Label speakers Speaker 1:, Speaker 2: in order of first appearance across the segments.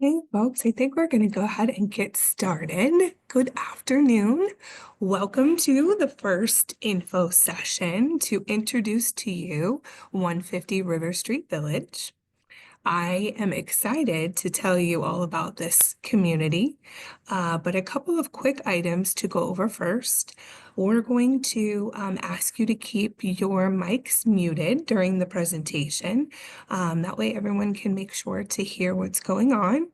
Speaker 1: Hey folks, I think we're going to go ahead and get started. Good afternoon. Welcome to the first info session to introduce to you 150 River Street Village. I am excited to tell you all about this community, but a couple of quick items to go over first. We're going to ask you to keep your mics muted during the presentation. That way everyone can make sure to hear what's going on.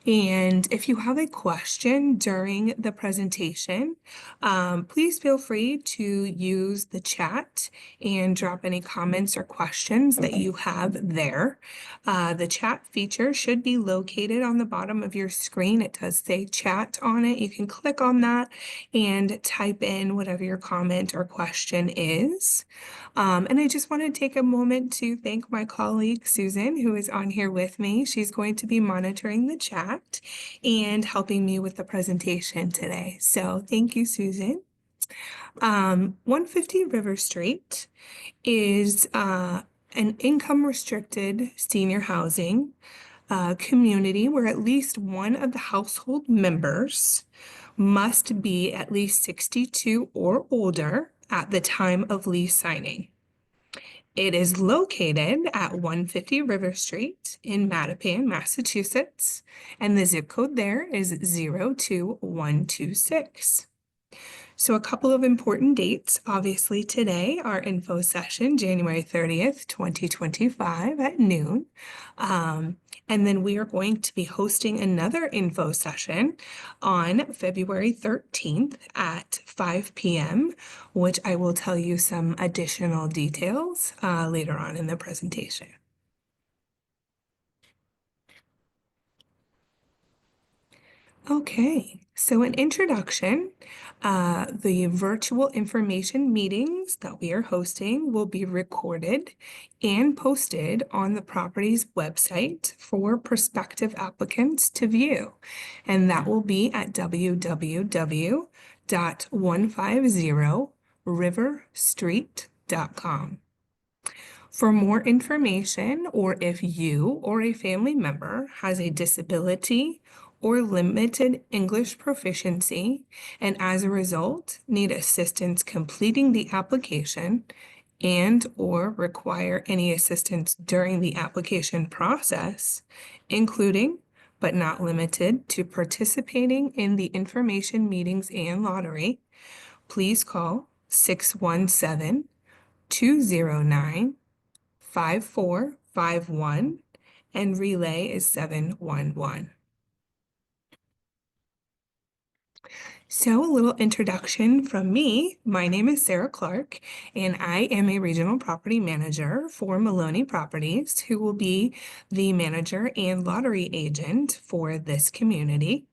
Speaker 1: And if you have a question during the presentation, please feel free to use the chat and drop any comments or questions that you have there. The chat feature should be located on the bottom of your screen. It does say chat on it. You can click on that and type in whatever your comment or question is. And I just want to take a moment to thank my colleague Susan, who is on here with me. She's going to be monitoring the chat and helping me with the presentation today. So thank you, Susan. 150 River Street is an income-restricted senior housing community where at least one of the household members must be at least 62 or older at the time of lease signing. It is located at 150 River Street in Mattapan, Massachusetts, and the zip code there is 02126. So a couple of important dates, obviously today, our info session, January 30th, 2025 at noon. And then we are going to be hosting another info session on February 13th at 5 p.m., which I will tell you some additional details later on in the presentation. Okay, so an introduction. The virtual information meetings that we are hosting will be recorded and posted on the property's website for prospective applicants to view. And that will be at www.150riverstreet.com. For more information, or if you or a family member has a disability or limited English proficiency, and as a result need assistance completing the application and/or require any assistance during the application process, including but not limited to participating in the information meetings and lottery, please call 617-209-5451 and relay is 711. So a little introduction from me. My name is Sarah Clark, and I am a regional property manager for Maloney Properties, who will be the manager and lottery agent for this community.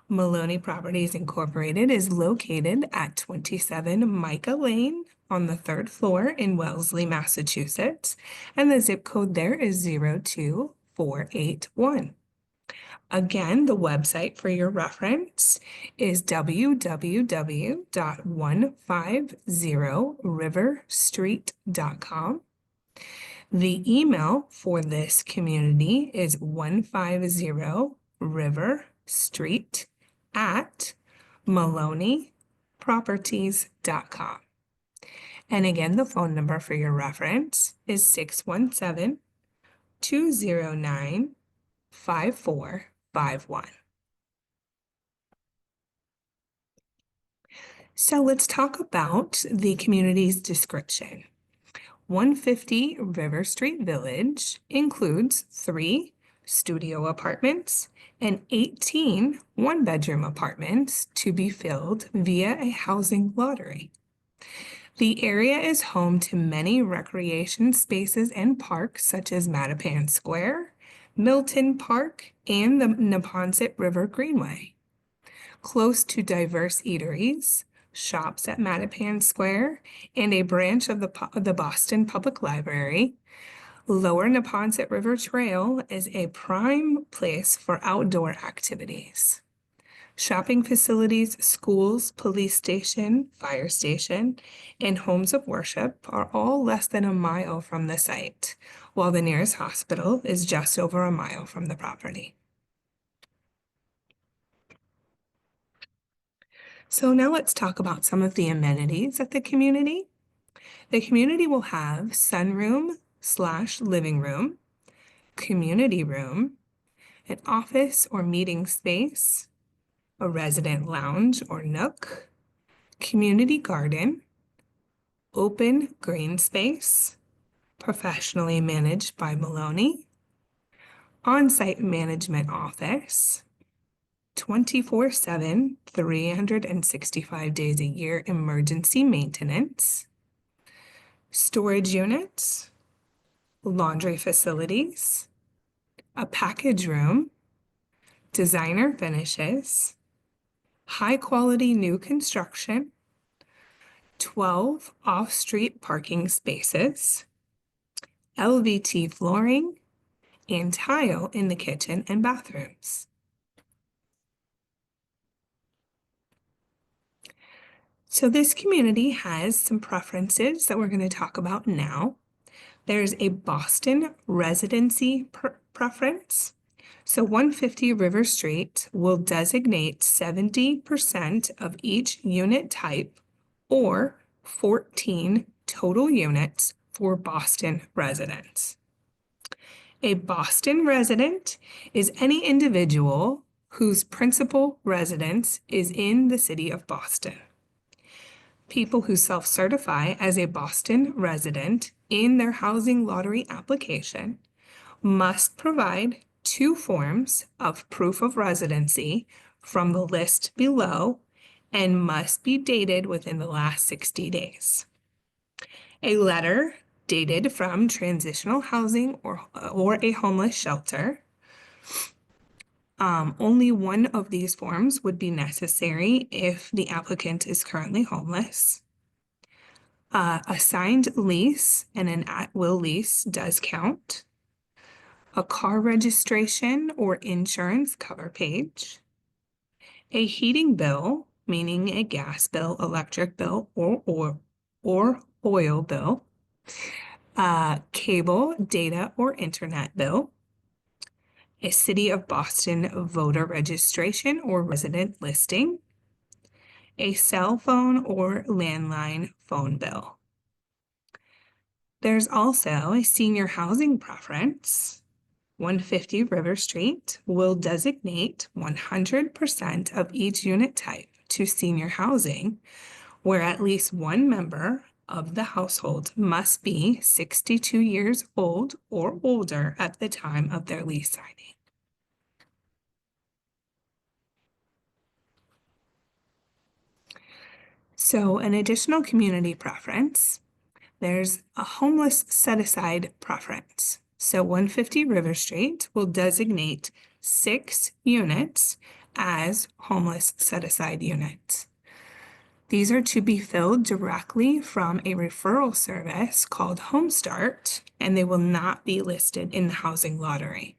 Speaker 1: Maloney Properties Incorporated is located at 27 Micah Lane on the 3rd floor in Wellesley, Massachusetts, and the zip code there is 02481. Again, the website for your reference is www.150riverstreet.com. The email for this community is 150riverstreet@maloneyproperties.com. And again, the phone number for your reference is 617-209-5451. So let's talk about the community's description. 150 River Street Village includes 3 studio apartments and 18 one-bedroom apartments to be filled via a housing lottery. The area is home to many recreation spaces and parks such as Mattapan Square, Milton Park, and the Neponset River Greenway. Close to diverse eateries, shops at Mattapan Square, and a branch of the Boston Public Library, Lower Neponset River Trail is a prime place for outdoor activities. Shopping facilities, schools, police station, fire station, and homes of worship are all less than a mile from the site, while the nearest hospital is just over a mile from the property. So now let's talk about some of the amenities at the community. The community will have sunroom/living room, community room, an office or meeting space, a resident lounge or nook, community garden, open green space, professionally managed by Maloney, on-site management office, 24/7, 365 days a year emergency maintenance, storage units, laundry facilities, a package room, designer finishes, high-quality new construction, 12 off-street parking spaces, LVT flooring, and tile in the kitchen and bathrooms. So this community has some preferences that we're going to talk about now. There's a Boston residency preference. So 150 River Street will designate 70% of each unit type or 14 total units for Boston residents. A Boston resident is any individual whose principal residence is in the city of Boston. People who self-certify as a Boston resident in their housing lottery application must provide 2 forms of proof of residency from the list below and must be dated within the last 60 days. A letter dated from transitional housing or a homeless shelter. Only one of these forms would be necessary if the applicant is currently homeless. A signed lease and an at-will lease does count. A car registration or insurance cover page. A heating bill, meaning a gas bill, electric bill, or oil bill. Cable, data, or internet bill. A City of Boston voter registration or resident listing, a cell phone or landline phone bill. There's also a senior housing preference. 150 River Street will designate 100% of each unit type to senior housing, where at least one member of the household must be 62 years old or older at the time of their lease signing. So an additional community preference, there's a homeless set-aside preference. So 150 River Street will designate 6 units as homeless set-aside units. These are to be filled directly from a referral service called Home Start, and they will not be listed in the housing lottery.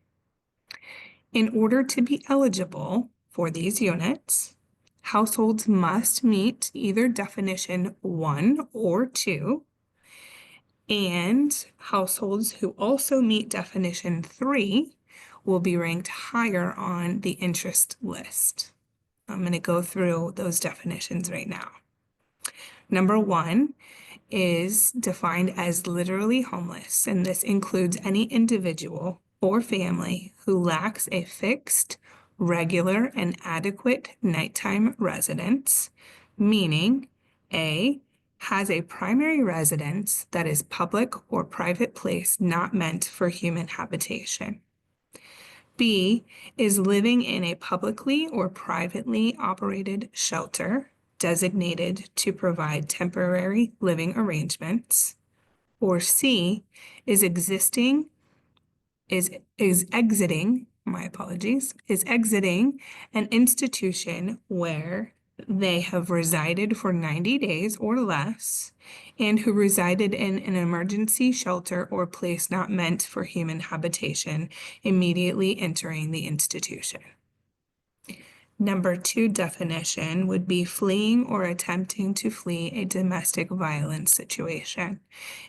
Speaker 1: In order to be eligible for these units, households must meet either definition 1 or 2, and households who also meet definition 3 will be ranked higher on the interest list. I'm going to go through those definitions right now. Number 1 is defined as literally homeless, and this includes any individual or family who lacks a fixed, regular, and adequate nighttime residence, meaning A, has a primary residence that is public or private place not meant for human habitation. B, is living in a publicly or privately operated shelter designated to provide temporary living arrangements. Or C, is exiting an institution where they have resided for 90 days or less and who resided in an emergency shelter or place not meant for human habitation immediately entering the institution. Number 2 definition would be fleeing or attempting to flee a domestic violence situation.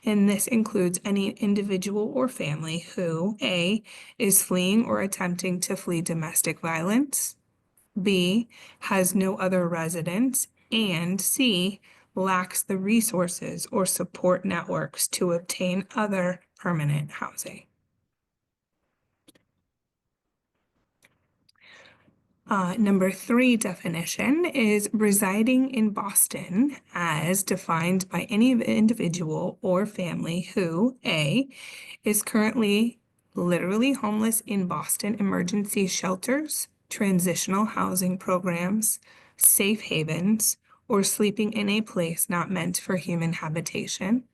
Speaker 1: And this includes any individual or family who, A, is fleeing or attempting to flee domestic violence, B, has no other residence and C, lacks the resources or support networks to obtain other permanent housing. Number 3 definition is residing in Boston as defined by any individual or family who, A, is currently literally homeless in Boston emergency shelters, transitional housing programs, safe havens, or sleeping in a place not meant for human habitation,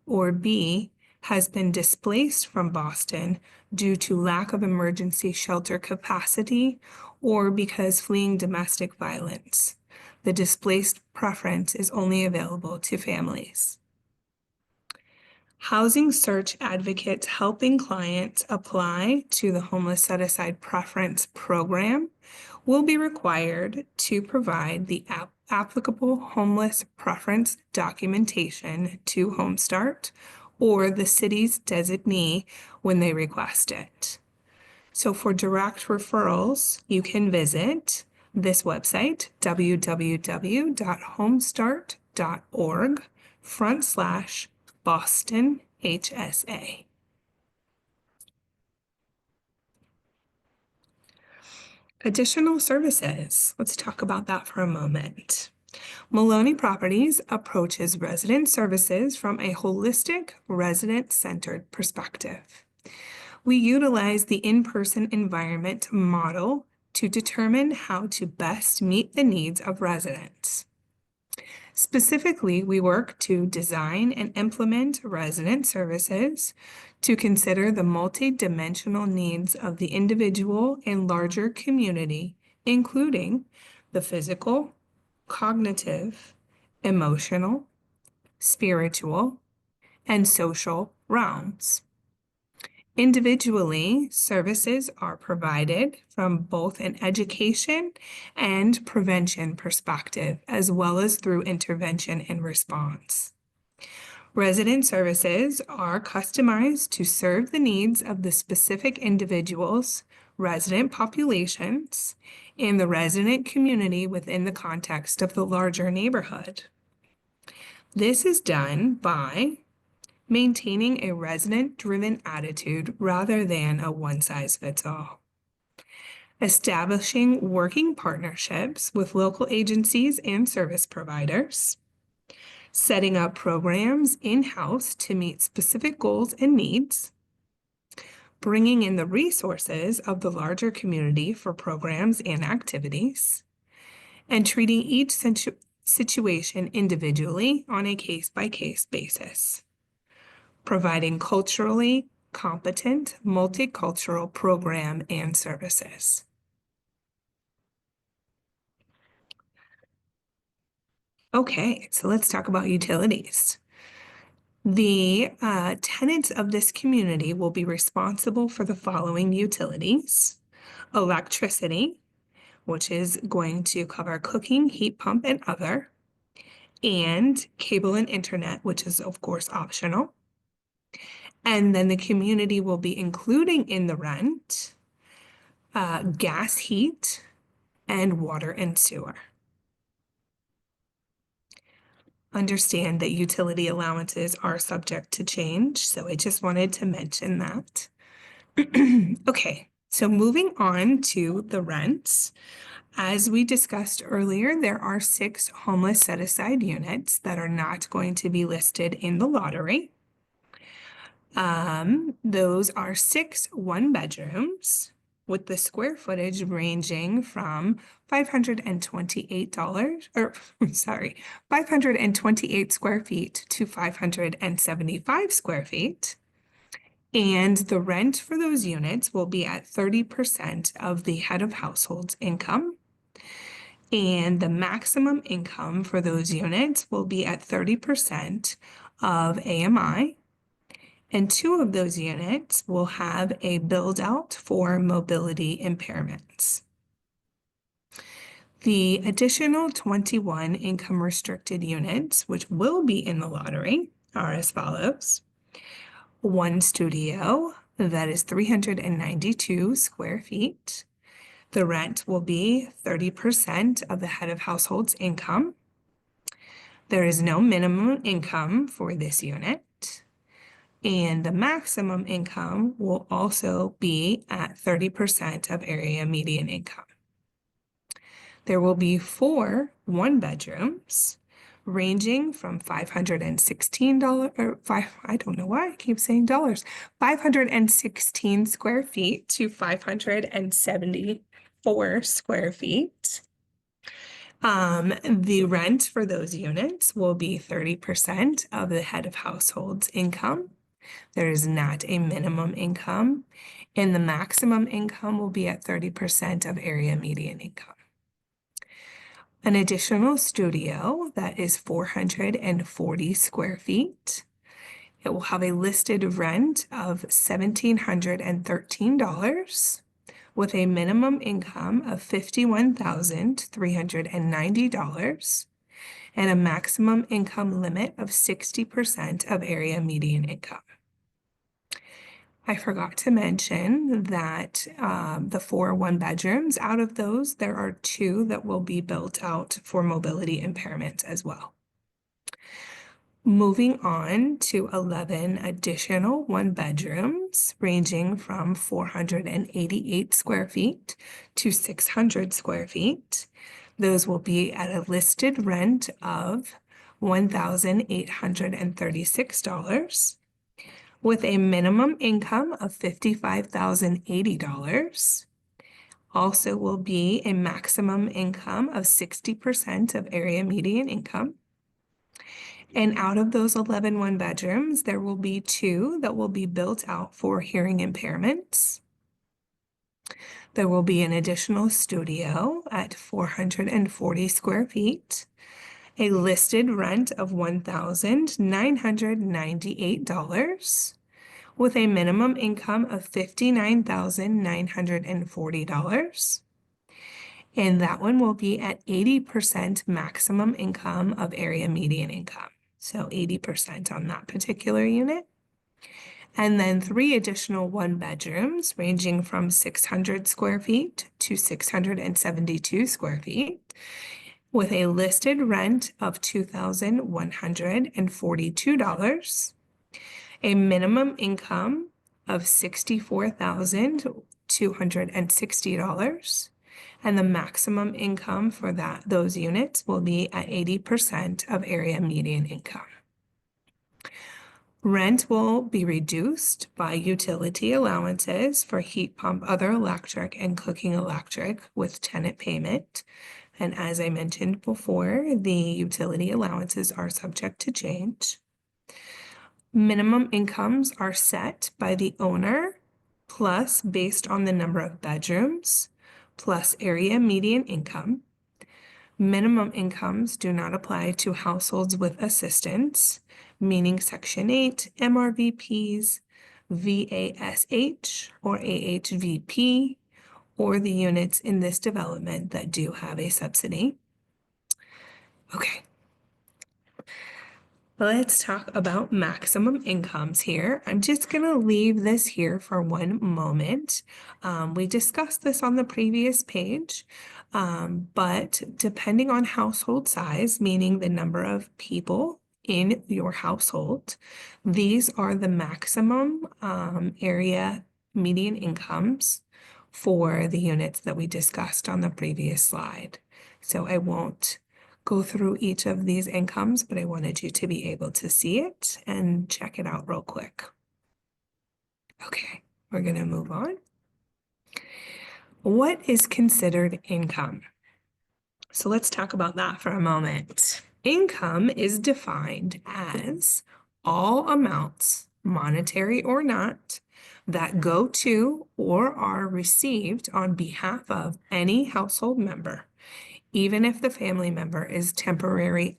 Speaker 1: or B, has been displaced from Boston due to lack of emergency shelter capacity or because fleeing domestic violence. The displaced preference is only available to families. Housing search advocates helping clients apply to the Homeless Set-Aside Preference Program will be required to provide the applicable homeless preference documentation to HomeStart or the city's designee when they request it. So for direct referrals, you can visit this website, www.homestart.org/Boston HSA. Additional services. Let's talk about that for a moment. Maloney Properties approaches resident services from a holistic, resident-centered perspective. We utilize the in-person environment model to determine how to best meet the needs of residents. Specifically, we work to design and implement resident services to consider the multi-dimensional needs of the individual and larger community, including the physical, cognitive, emotional, spiritual, and social realms. Individually, services are provided from both an education and prevention perspective, as well as through intervention and response. Resident services are customized to serve the needs of the specific individuals, resident populations, and the resident community within the context of the larger neighborhood. This is done by maintaining a resident-driven attitude rather than a one-size-fits-all. Establishing working partnerships with local agencies and service providers. Setting up programs in-house to meet specific goals and needs. Bringing in the resources of the larger community for programs and activities. And treating each situation individually on a case-by-case basis. Providing culturally competent multicultural program and services. Okay, so let's talk about utilities. The tenants of this community will be responsible for the following utilities: electricity, which is going to cover cooking, heat pump, and other, and cable and internet, which is of course optional. And then the community will be including in the rent gas, heat, and water and sewer. Understand that utility allowances are subject to change, so I just wanted to mention that. Okay, so moving on to the rents. As we discussed earlier, there are 6 homeless set-aside units that are not going to be listed in the lottery. Those are 6 one-bedrooms with the square footage ranging from $528 or 528 square feet to 575 square feet. And the rent for those units will be at 30% of the head of household's income. And the maximum income for those units will be at 30% of AMI. And 2 of those units will have a build out for mobility impairments. The additional 21 income restricted units, which will be in the lottery, are as follows. 1 studio that is 392 square feet. The rent will be 30% of the head of household's income. There is no minimum income for this unit, and the maximum income will also be at 30% of area median income. There will be 4 one-bedrooms ranging from $516 or I don't know why I keep saying dollars, 516 square feet to 574 square feet. The rent for those units will be 30% of the head of household's income. There is not a minimum income, and the maximum income will be at 30% of area median income. An additional studio that is 440 square feet. It will have a listed rent of $1,713 with a minimum income of $51,390 and a maximum income limit of 60% of area median income. I forgot to mention that the 4 one-bedrooms, out of those, there are 2 that will be built out for mobility impairment as well. Moving on to 11 additional one-bedrooms ranging from 488 square feet to 600 square feet. Those will be at a listed rent of $1,836 with a minimum income of $55,080. Also will be a maximum income of 60% of area median income. And out of those 11 one-bedrooms, there will be 2 that will be built out for hearing impairments. There will be an additional studio at 440 square feet, a listed rent of $1,998 with a minimum income of $59,940. And that one will be at 80% maximum income of area median income. So 80% on that particular unit. And then 3 additional one-bedrooms ranging from 600 square feet to 672 square feet with a listed rent of $2,142, a minimum income of $64,260, and the maximum income for those units will be at 80% of area median income. Rent will be reduced by utility allowances for heat pump, other electric, and cooking electric with tenant payment. And as I mentioned before, the utility allowances are subject to change. Minimum incomes are set by the owner, plus based on the number of bedrooms, plus area median income. Minimum incomes do not apply to households with assistance, meaning Section 8, MRVPs, VASH, or AHVP, or the units in this development that do have a subsidy. Okay. Let's talk about maximum incomes here. I'm just going to leave this here for one moment. We discussed this on the previous page, but depending on household size, meaning the number of people in your household, these are the maximum area median incomes for the units that we discussed on the previous slide. So I won't go through each of these incomes, but I wanted you to be able to see it and check it out real quick. Okay, we're going to move on. What is considered income? So let's talk about that for a moment. Income is defined as all amounts, monetary or not, that go to or are received on behalf of any household member, even if the family member is temporarily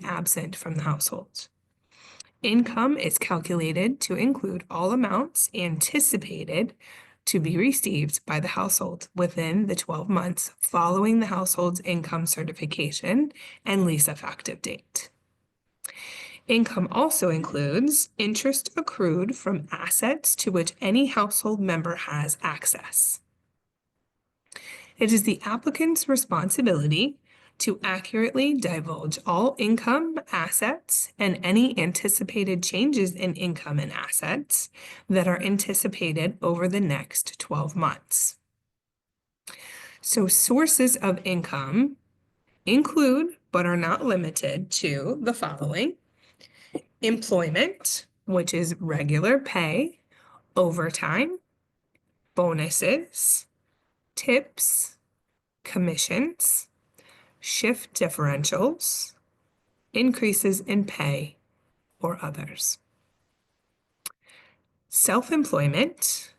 Speaker 1: absent from the household. Income is calculated to include all amounts anticipated to be received by the household within the 12 months following the household's income certification and lease effective date. Income also includes interest accrued from assets to which any household member has access. It is the applicant's responsibility to accurately divulge all income, assets, and any anticipated changes in income and assets that are anticipated over the next 12 months. So sources of income include, but are not limited to, the following: employment, which is regular pay, overtime, bonuses, tips, commissions, shift differentials, increases in pay, or others. Self-employment,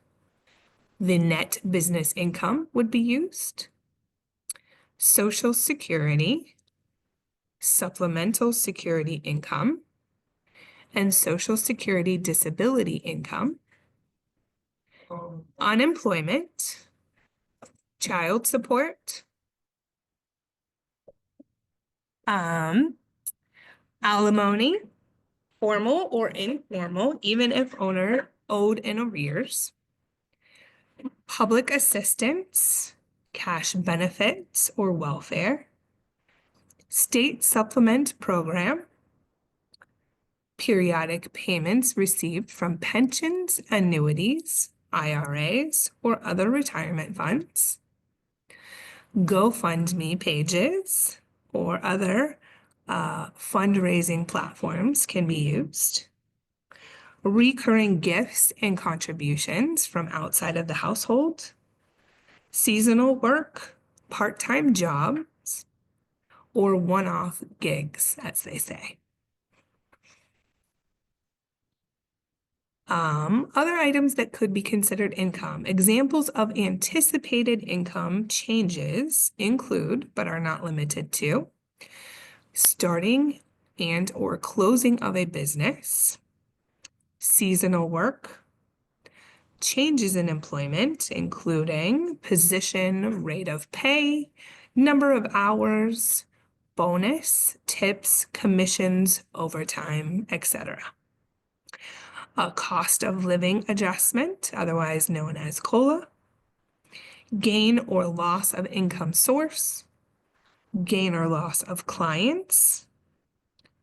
Speaker 1: the net business income would be used. Social Security, supplemental security income, and Social Security disability income. Unemployment, child support, alimony, formal or informal, even if owner owed in arrears, public assistance, cash benefits or welfare, state supplement program, periodic payments received from pensions, annuities, IRAs, or other retirement funds, GoFundMe pages or other fundraising platforms can be used. Recurring gifts and contributions from outside of the household, seasonal work, part-time jobs, or one-off gigs, as they say. Other items that could be considered income. Examples of anticipated income changes include, but are not limited to, starting and or closing of a business, seasonal work, changes in employment, including position, rate of pay, number of hours, bonus, tips, commissions, overtime, etc. A cost of living adjustment, otherwise known as COLA, gain or loss of income source, gain or loss of clients,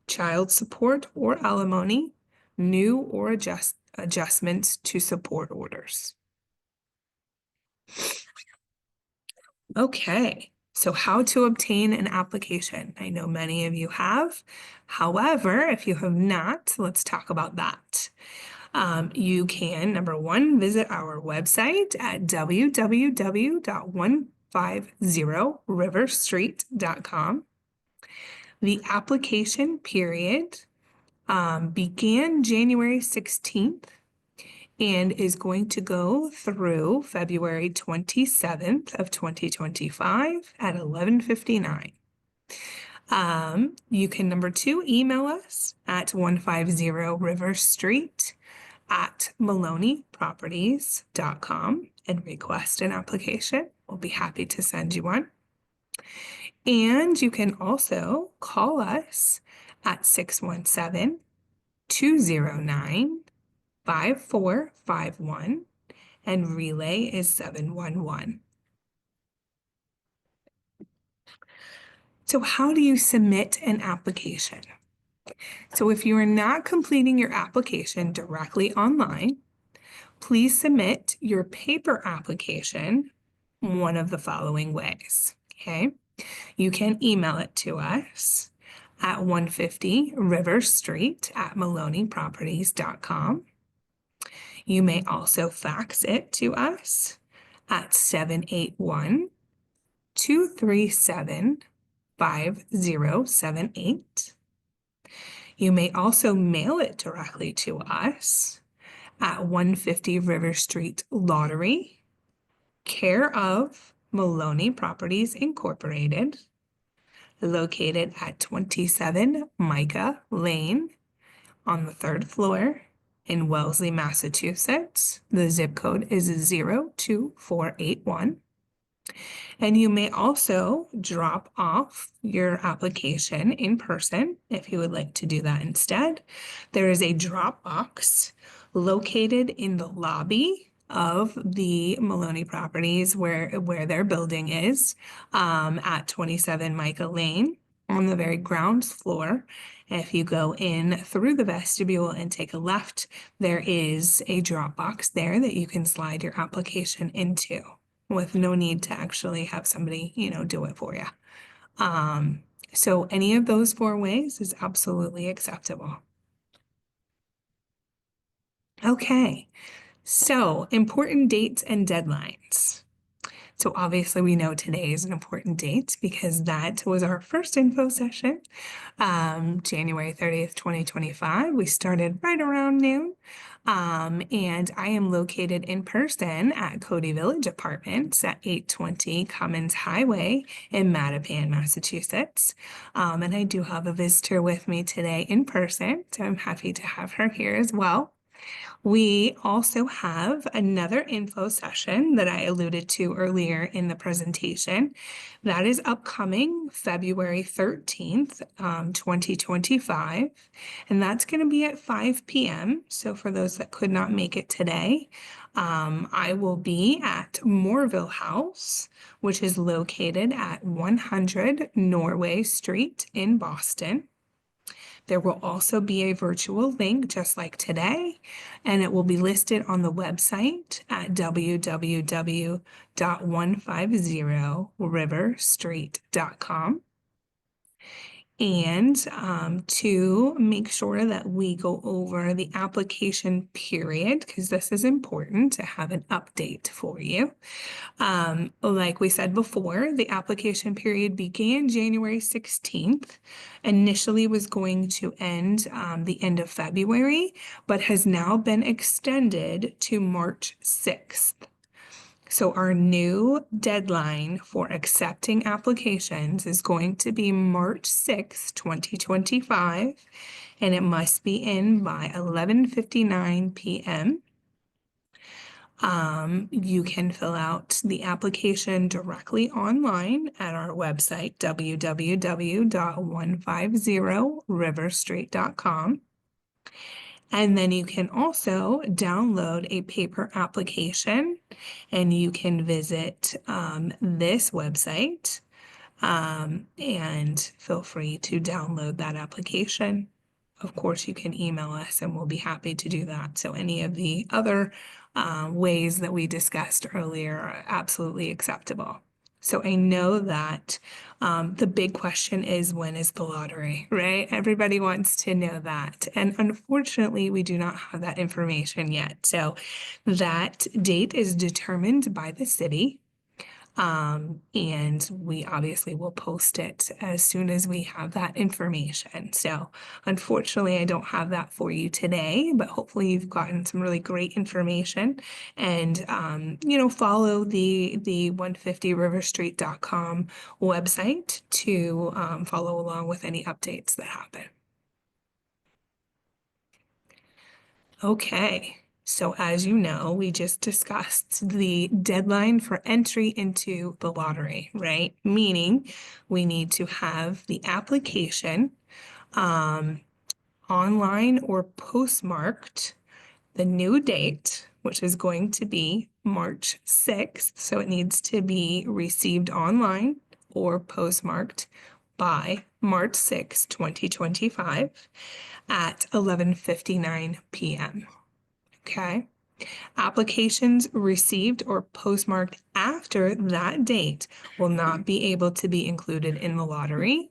Speaker 1: child support or alimony, new or adjustments to support orders. Okay, so how to obtain an application. I know many of you have. However, if you have not, let's talk about that. You can, number one, visit our website at www.150riverstreet.com. The application period began January 16th and is going to go through February 27th of 2025 at 11:59. You can, number two, email us at 150riverstreet@maloneyproperties.com and request an application. We'll be happy to send you one. And you can also call us at 617-209-5451, and relay is 711. So how do you submit an application? So if you are not completing your application directly online, please submit your paper application one of the following ways, okay? You can email it to us at 150riverstreet@maloneyproperties.com. You may also fax it to us at 781-237-5078. You may also mail it directly to us at 150 River Street Lottery, care of Maloney Properties Incorporated, located at 27 Micah Lane on the 3rd floor in Wellesley, Massachusetts. The zip code is 02481. And you may also drop off your application in person if you would like to do that instead. There is a drop box located in the lobby of the Maloney properties where their building is, at 27 Micah Lane on the very ground floor. If you go in through the vestibule and take a left, there is a drop box there that you can slide your application into with no need to actually have somebody, do it for you. So any of those four ways is absolutely acceptable. Okay, so important dates and deadlines. So obviously we know today is an important date because that was our first info session, January 30th, 2025. We started right around noon. And I am located in person at Cody Village Apartments at 820 Commons Highway in Mattapan, Massachusetts. And I do have a visitor with me today in person, so I'm happy to have her here as well. We also have another info session that I alluded to earlier in the presentation. That is upcoming February 13th, 2025, and that's going to be at 5 p.m. So for those that could not make it today, I will be at Morville House, which is located at 100 Norway Street in Boston. There will also be a virtual link just like today, and it will be listed on the website at www.150riverstreet.com. And to make sure that we go over the application period, because this is important to have an update for you. Like we said before, the application period began January 16th. Initially was going to end the end of February, but has now been extended to March 6th. So our new deadline for accepting applications is going to be March 6th, 2025, and it must be in by 11:59 p.m. You can fill out the application directly online at our website, www.150riverstreet.com. And then you can also download a paper application, and you can visit this website and feel free to download that application. Of course, you can email us and we'll be happy to do that. So any of the other ways that we discussed earlier are absolutely acceptable. So I know that the big question is, when is the lottery, right? Everybody wants to know that. And unfortunately, we do not have that information yet. So that date is determined by the city. And we obviously will post it as soon as we have that information. So unfortunately, I don't have that for you today, but hopefully you've gotten some really great information, and, follow the 150riverstreet.com website to follow along with any updates that happen. Okay. So as you know, we just discussed the deadline for entry into the lottery, right? Meaning we need to have the application online or postmarked the new date, which is going to be March 6th. So it needs to be received online or postmarked by March 6th, 2025 at 11:59 p.m. Okay. Applications received or postmarked after that date will not be able to be included in the lottery.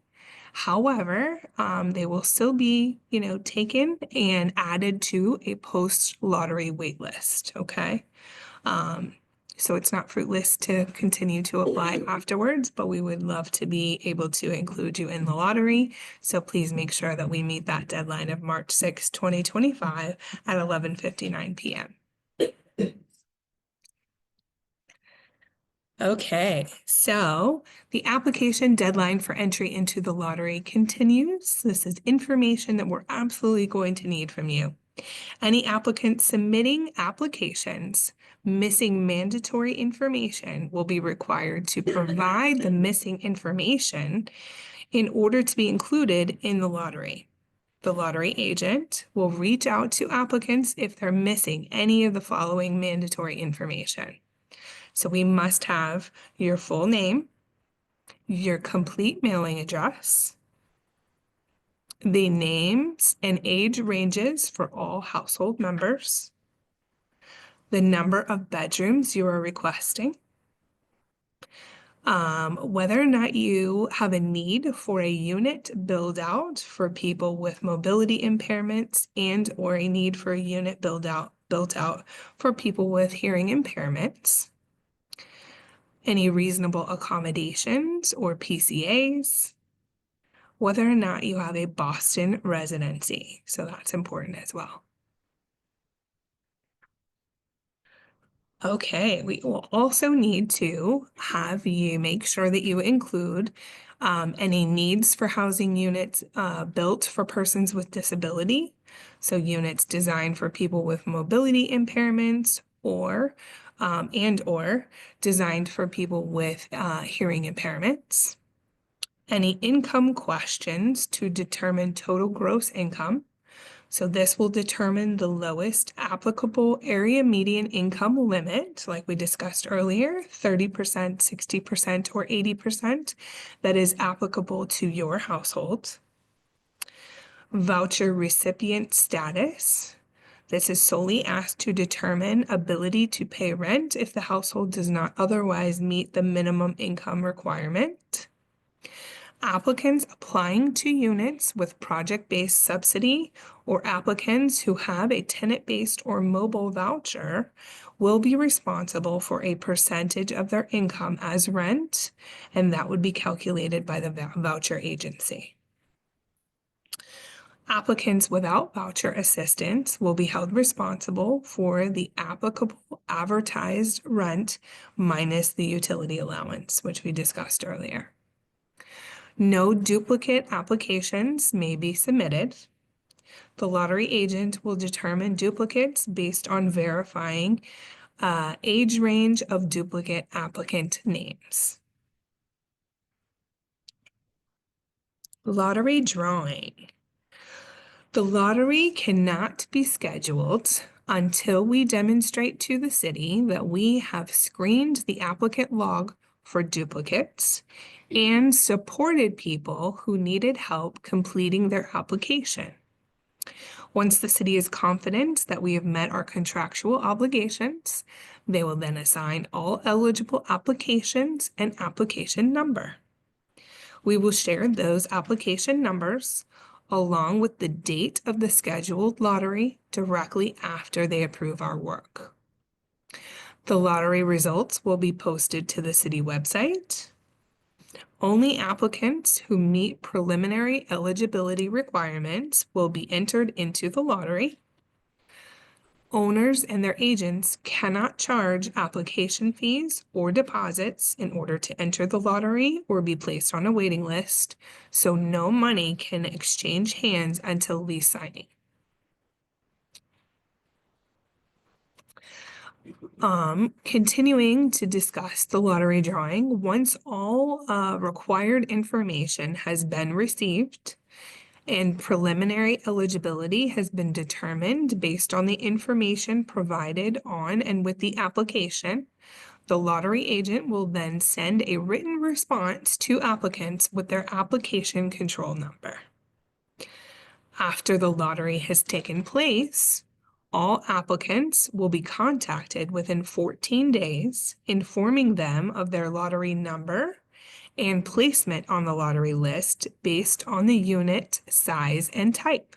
Speaker 1: However, they will still be, taken and added to a post-lottery wait list. Okay. So it's not fruitless to continue to apply afterwards, but we would love to be able to include you in the lottery. So please make sure that we meet that deadline of March 6, 2025 at 11:59 p.m. Okay, so the application deadline for entry into the lottery continues. This is information that we're absolutely going to need from you. Any applicant submitting applications missing mandatory information will be required to provide the missing information in order to be included in the lottery. The lottery agent will reach out to applicants if they're missing any of the following mandatory information. So we must have your full name, your complete mailing address, the names and age ranges for all household members, the number of bedrooms you are requesting, whether or not you have a need for a unit build out for people with mobility impairments and or a need for a unit built out for people with hearing impairments, any reasonable accommodations or PCAs, whether or not you have a Boston residency. So that's important as well. Okay, we will also need to have you make sure that you include any needs for housing units built for persons with disability. So units designed for people with mobility impairments or and or designed for people with hearing impairments. Any income questions to determine total gross income. So this will determine the lowest applicable area median income limit, like we discussed earlier, 30%, 60%, or 80% that is applicable to your household. Voucher recipient status. This is solely asked to determine ability to pay rent if the household does not otherwise meet the minimum income requirement. Applicants applying to units with project-based subsidy or applicants who have a tenant-based or mobile voucher will be responsible for a percentage of their income as rent, and that would be calculated by the voucher agency. Applicants without voucher assistance will be held responsible for the applicable advertised rent minus the utility allowance, which we discussed earlier. No duplicate applications may be submitted. The lottery agent will determine duplicates based on verifying age range of duplicate applicant names. Lottery drawing. The lottery cannot be scheduled until we demonstrate to the city that we have screened the applicant log for duplicates and supported people who needed help completing their application. Once the city is confident that we have met our contractual obligations, they will then assign all eligible applications an application number. We will share those application numbers along with the date of the scheduled lottery directly after they approve our work. The lottery results will be posted to the city website. Only applicants who meet preliminary eligibility requirements will be entered into the lottery. Owners and their agents cannot charge application fees or deposits in order to enter the lottery or be placed on a waiting list, so no money can exchange hands until lease signing. Continuing to discuss the lottery drawing, once all required information has been received and preliminary eligibility has been determined based on the information provided on and with the application, the lottery agent will then send a written response to applicants with their application control number. After the lottery has taken place, all applicants will be contacted within 14 days, informing them of their lottery number and placement on the lottery list based on the unit size and type.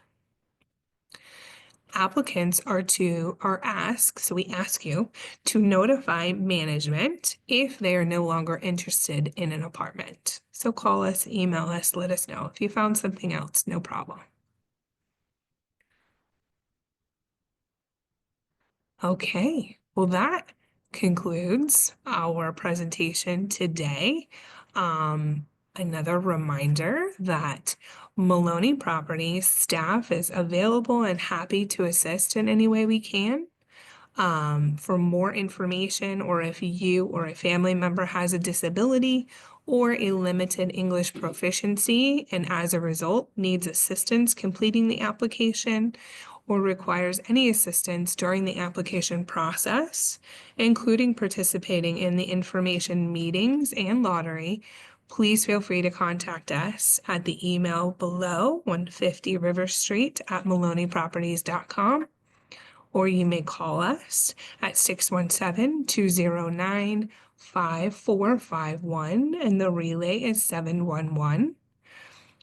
Speaker 1: Applicants are asked, so we ask you to notify management if they are no longer interested in an apartment. So call us, email us, let us know. If you found something else, no problem. Okay, well, that concludes our presentation today. Another reminder that Maloney Properties staff is available and happy to assist in any way we can. For more information, or if you or a family member has a disability or a limited English proficiency and as a result needs assistance completing the application or requires any assistance during the application process, including participating in the information meetings and lottery, please feel free to contact us at the email below, 150 River Street at maloneyproperties.com, or you may call us at 617-209-5451, and the relay is 711.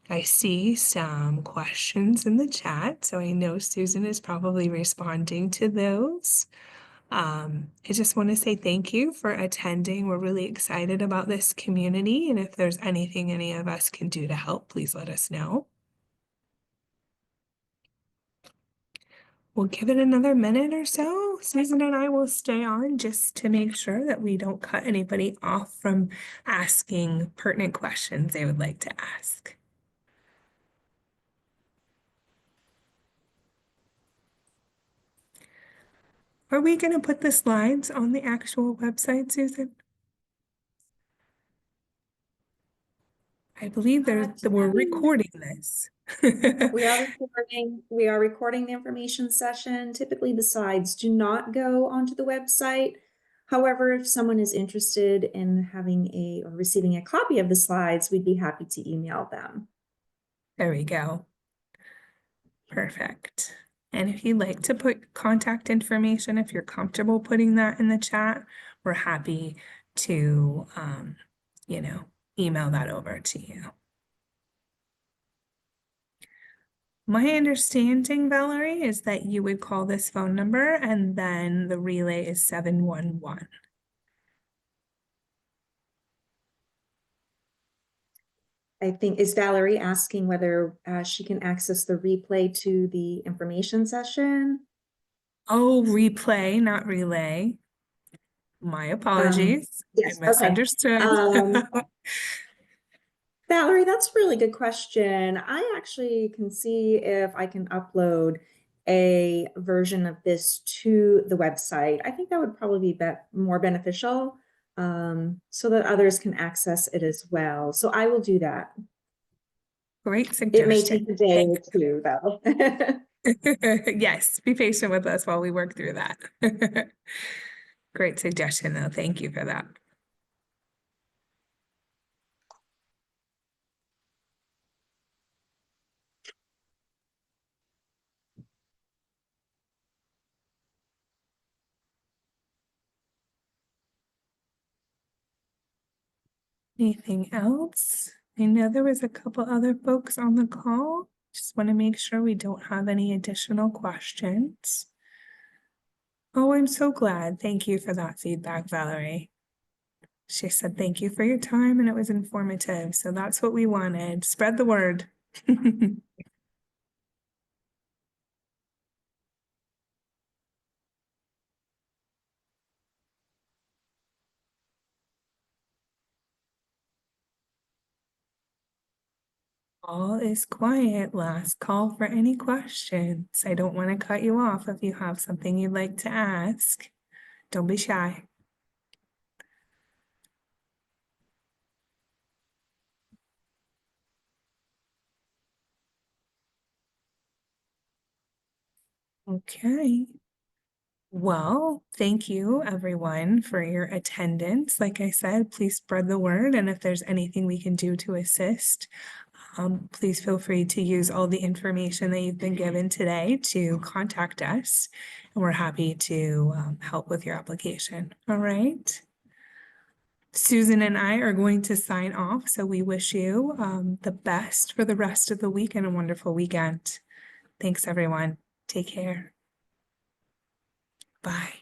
Speaker 1: I see some questions in the chat, so I know Susan is probably responding to those. I just want to say thank you for attending. We're really excited about this community, and if there's anything any of us can do to help, please let us know. We'll give it another minute or so. Susan and I will stay on just to make sure that we don't cut anybody off from asking pertinent questions they would like to ask. Are we going to put the slides on the actual website, Susan? I believe we're recording this.
Speaker 2: We are recording the information session. Typically, the slides do not go onto the website. However, if someone is interested in having or receiving a copy of the slides, we'd be happy to email them.
Speaker 1: There we go. Perfect. And if you'd like to put contact information, if you're comfortable putting that in the chat, we're happy to, email that over to you. My understanding, Valerie, is that you would call this phone number and then the relay is 711.
Speaker 2: I think, is Valerie asking whether she can access the replay to the information session?
Speaker 1: Oh, replay, not relay. My apologies.
Speaker 2: Yes,
Speaker 1: I misunderstood.
Speaker 2: Okay. Valerie, that's a really good question. I actually can see if I can upload a version of this to the website. I think that would probably be more beneficial, so that others can access it as well. So I will do that.
Speaker 1: Great suggestion.
Speaker 2: It may take a day or two, though.
Speaker 1: Yes, be patient with us while we work through that. Great suggestion, though. Thank you for that. Anything else? I know there was a couple other folks on the call. Just want to make sure we don't have any additional questions. Oh, I'm so glad. Thank you for that feedback, Valerie. She said, thank you for your time and it was informative. So that's what we wanted. Spread the word. All is quiet. Last call for any questions. I don't want to cut you off if you have something you'd like to ask. Don't be shy. Okay. Well, thank you everyone for your attendance. Like I said, please spread the word. And if there's anything we can do to assist, please feel free to use all the information that you've been given today to contact us. And we're happy to help with your application. All right. Susan and I are going to sign off. So we wish you the best for the rest of the week and a wonderful weekend. Thanks, everyone. Take care. Bye.